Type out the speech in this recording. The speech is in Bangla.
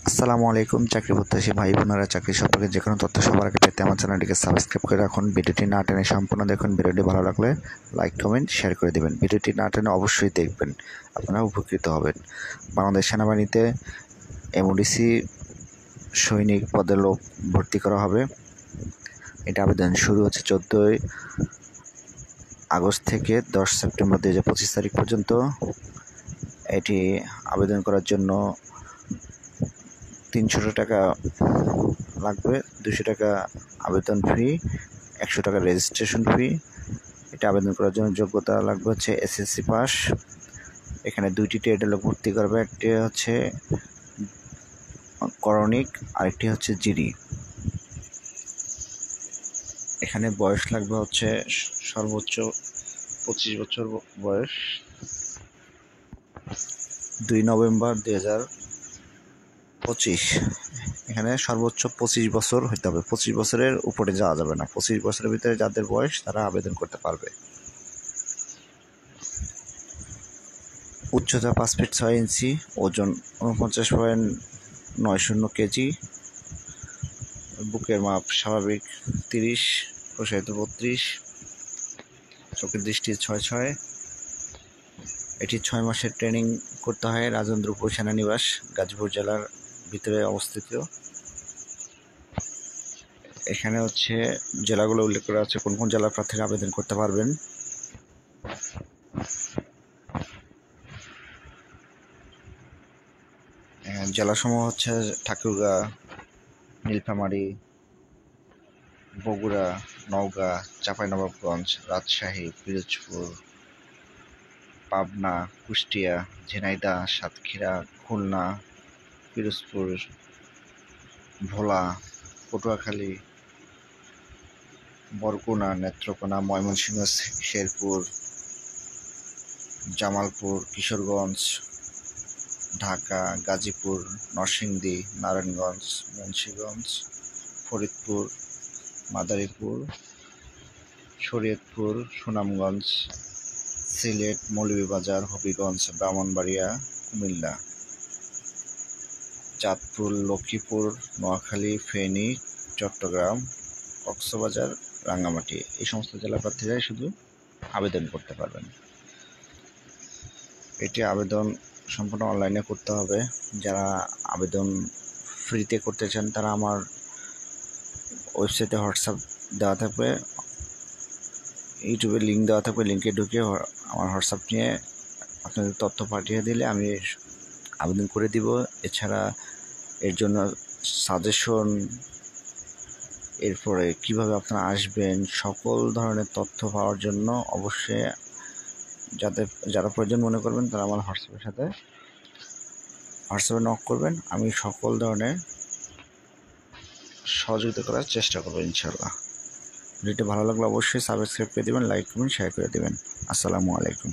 আসসালামু আলাইকুম চাকরি প্রত্যাশী ভাই বোনেরা, চাকরি সম্পর্কে যে কোনো তথ্য সবার আগে পেতে আমার চ্যানেলটিকে সাবস্ক্রাইব করে রাখুন। ভিডিওটি না টেনে সম্পূর্ণ দেখুন। ভিডিওটি ভালো লাগলে লাইক কমেন্ট শেয়ার করে দেবেন। ভিডিওটি না টেনে অবশ্যই দেখবেন, আপনারা উপকৃত হবেন। বাংলাদেশ সেনাবাহিনীতে এমওডিসি সৈনিক পদে লোক ভর্তি করা হবে। এটা আবেদন শুরু হচ্ছে 14 আগস্ট থেকে 10 সেপ্টেম্বর 2025 তারিখ পর্যন্ত। এটি আবেদন করার জন্য 300 টাকা লাগবে, 200 টাকা আবেদন ফি, 100 টাকা রেজিস্ট্রেশন ফি। এটা আবেদন করার জন্য যোগ্যতা লাগবে হচ্ছে এসএসসি পাস। এখানে দুইটি ট্রেডে লোক ভর্তি করবে, একটি হচ্ছে করণিক, আরেকটি হচ্ছে জিডি। এখানে বয়স লাগবে হচ্ছে সর্বোচ্চ 25 বছর বয়স। 2 নভেম্বর 2025। এখানে সর্বোচ্চ 25 বছর হতে হবে, 25 বছরের উপরে যাওয়া যাবে না। 25 বছরের ভিতরে যাদের বয়স তারা আবেদন করতে পারবে। উচ্চতা 5 ফিট 6 ইঞ্চি, ওজন 49.90 কেজি, বুকের মাপ স্বাভাবিক 30, প্রসারিত 32, চোখের দৃষ্টি 6/6। এটি 6 মাসের ট্রেনিং করতে হয়। রাজেন্দ্রপুর সেনানিবাস গাজীপুর জেলার ভিতরে অবস্থিত। এখানে হচ্ছে জেলাগুলো উল্লেখ করা আছে, কোন কোন জেলার প্রার্থীরা আবেদন করতে পারবেন। জেলাসমূহ হচ্ছে ঠাকুরগাঁও, নীলফামারী, বগুড়া, নওগাঁ, চাঁপাইনবাবগঞ্জ, রাজশাহী, পিরোজপুর, পাবনা, কুষ্টিয়া, ঝিনাইদহ, সাতক্ষীরা, খুলনা, পিরোজপুর, ভোলা, পটুয়াখালী, বরগুনা, নেত্রকোনা, ময়মনসিংহ, শেরপুর, জামালপুর, কিশোরগঞ্জ, ঢাকা, গাজীপুর, নরসিংদী, নারায়ণগঞ্জ, মুন্সিগঞ্জ, ফরিদপুর, মাদারীপুর, শরীয়তপুর, সুনামগঞ্জ, সিলেট, মৌলভীবাজার, হবিগঞ্জ, ব্রাহ্মণবাড়িয়া, কুমিল্লা, চাঁদপুর, লক্ষ্মীপুর, নোয়াখালী, ফেনী, চট্টগ্রাম, কক্সবাজার, রাঙ্গামাটি, এই সমস্ত জেলা প্রার্থীরাই শুধু আবেদন করতে পারবেন। এটি আবেদন সম্পূর্ণ অনলাইনে করতে হবে। যারা আবেদন ফ্রিতে করতে চান তারা আমার ওয়েবসাইটে হোয়াটসঅ্যাপ দেওয়া থাকবে, ইউটিউবে লিঙ্ক দেওয়া থাকবে, লিঙ্কে ঢুকে আমার হোয়াটসঅ্যাপ নিয়ে আপনাদের তথ্য পাঠিয়ে দিলে আমি আবেদন করে দিব। এছাড়া এর জন্য সাজেশন, এরপরে কিভাবে আপনারা আসবেন, সকল ধরনের তথ্য পাওয়ার জন্য অবশ্যই যারা প্রয়োজন মনে করবেন তারা আমার হোয়াটসঅ্যাপে নক করবেন। আমি সকল ধরনের সহযোগিতা করার চেষ্টা করবো ইনশাল্লাহ। ভিডিওটি ভালো লাগলে অবশ্যই সাবস্ক্রাইব করে দেবেন, লাইক কমেন্ট শেয়ার করে দেবেন। আসসালামু আলাইকুম।